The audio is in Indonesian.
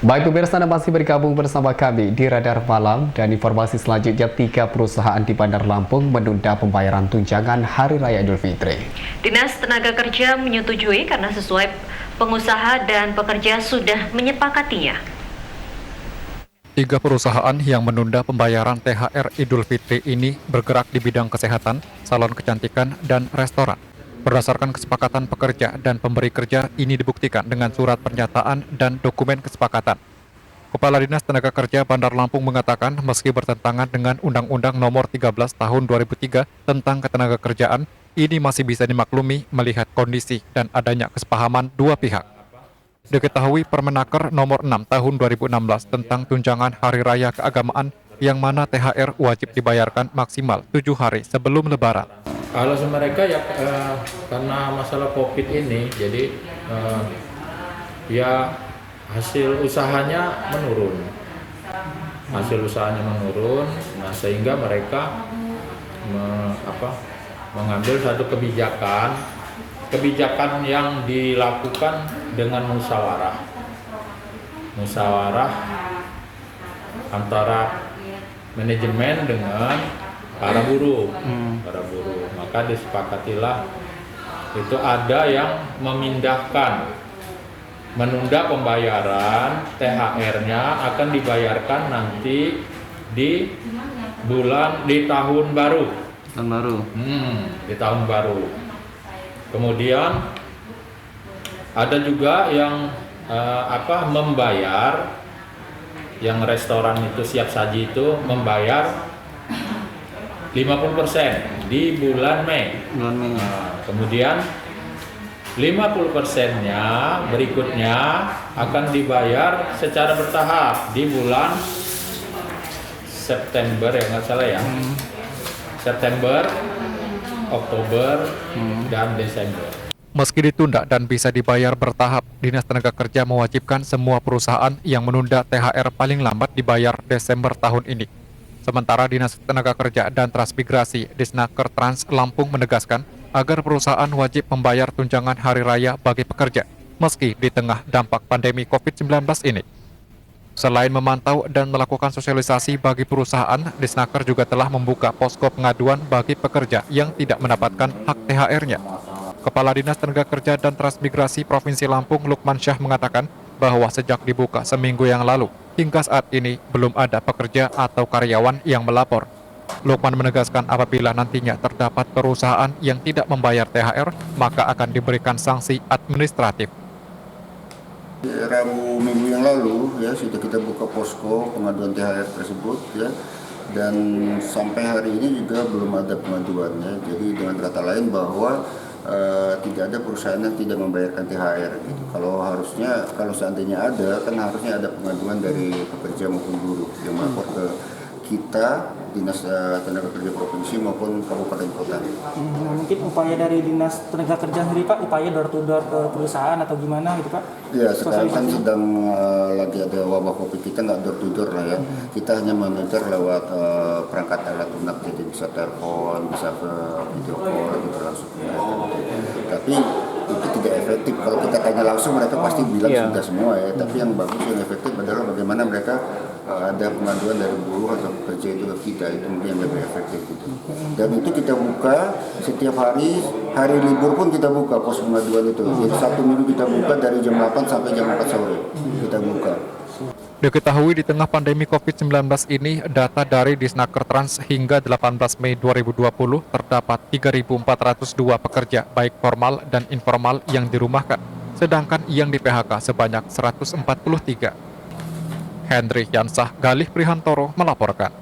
Baik pemirsa, Anda masih bergabung bersama kami di Radar Malam dan informasi selanjutnya 3 perusahaan di Bandar Lampung menunda pembayaran tunjangan Hari Raya Idul Fitri. Dinas Tenaga Kerja menyetujui karena sesuai pengusaha dan pekerja sudah menyepakatinya. 3 perusahaan yang menunda pembayaran THR Idul Fitri ini bergerak di bidang kesehatan, salon kecantikan, dan restoran. Berdasarkan kesepakatan pekerja dan pemberi kerja, ini dibuktikan dengan surat pernyataan dan dokumen kesepakatan. Kepala Dinas Tenaga Kerja Bandar Lampung mengatakan meski bertentangan dengan Undang-Undang Nomor 13 Tahun 2003 tentang Ketenagakerjaan, ini masih bisa dimaklumi melihat kondisi dan adanya kesepahaman dua pihak. Diketahui Permenaker Nomor 6 Tahun 2016 tentang tunjangan Hari Raya Keagamaan yang mana THR wajib dibayarkan maksimal 7 hari sebelum Lebaran. Alasan mereka ya karena masalah COVID ini, jadi ya hasil usahanya menurun. Nah sehingga mereka mengambil satu kebijakan yang dilakukan dengan musyawarah antara manajemen dengan para buruh. Maka disepakatilah itu ada yang menunda pembayaran THR-nya akan dibayarkan nanti di tahun baru. Di tahun baru. Kemudian ada juga yang membayar, yang restoran itu siap saji itu membayar 50% di bulan Mei. Kemudian 50%-nya berikutnya akan dibayar secara bertahap di bulan September ya nggak salah ya. September, Oktober, dan Desember. Meski ditunda dan bisa dibayar bertahap, Dinas Tenaga Kerja mewajibkan semua perusahaan yang menunda THR paling lambat dibayar Desember tahun ini. Sementara Dinas Tenaga Kerja dan Transmigrasi Disnaker Trans Lampung menegaskan agar perusahaan wajib membayar tunjangan Hari Raya bagi pekerja, meski di tengah dampak pandemi COVID-19 ini. Selain memantau dan melakukan sosialisasi bagi perusahaan, Disnaker juga telah membuka posko pengaduan bagi pekerja yang tidak mendapatkan hak THR-nya. Kepala Dinas Tenaga Kerja dan Transmigrasi Provinsi Lampung, Lukman Syah, mengatakan bahwa sejak dibuka seminggu yang lalu, hingga saat ini belum ada pekerja atau karyawan yang melapor. Lukman menegaskan apabila nantinya terdapat perusahaan yang tidak membayar THR, maka akan diberikan sanksi administratif. Rabu minggu yang lalu ya sudah kita buka posko pengaduan THR tersebut ya, dan sampai hari ini juga belum ada pengaduannya. Jadi dengan kata lain bahwa tidak ada perusahaan yang tidak membayarkan THR gitu. Kalau seandainya ada, kan harusnya ada pengaduan dari pekerja maupun buruh yang melapor ke kita, Dinas Tenaga Kerja Provinsi maupun Kabupaten Kota. Nah, mungkin upaya dari Dinas Tenaga Kerja sendiri Pak, upaya door to door ke perusahaan atau gimana gitu Pak? Ya sekarang kan sedang lagi ada wabah COVID, kita nggak door to door lah ya. Kita hanya monitor lewat perangkat alat lunak, jadi bisa telepon, bisa ke video call gitu langsung. Tapi itu tidak efektif. Kalau kita tanya langsung mereka pasti bilang sudah semua ya. Tapi yang bagus, yang efektif adalah bagaimana mereka ada pengaduan dari buruh atau pekerja itu ke kita, itu mungkin yang lebih efektif gitu. Dan itu kita buka setiap hari libur pun kita buka pos pengaduan itu. Jadi Sabtu Minggu kita buka dari jam 8 sampai jam 4 sore kita buka. Diketahui di tengah pandemi COVID-19 ini, data dari Disnaker Trans hingga 18 Mei 2020 terdapat 3.402 pekerja baik formal dan informal yang dirumahkan, sedangkan yang di PHK sebanyak 143. Hendri Yansah Galih Prihantoro melaporkan.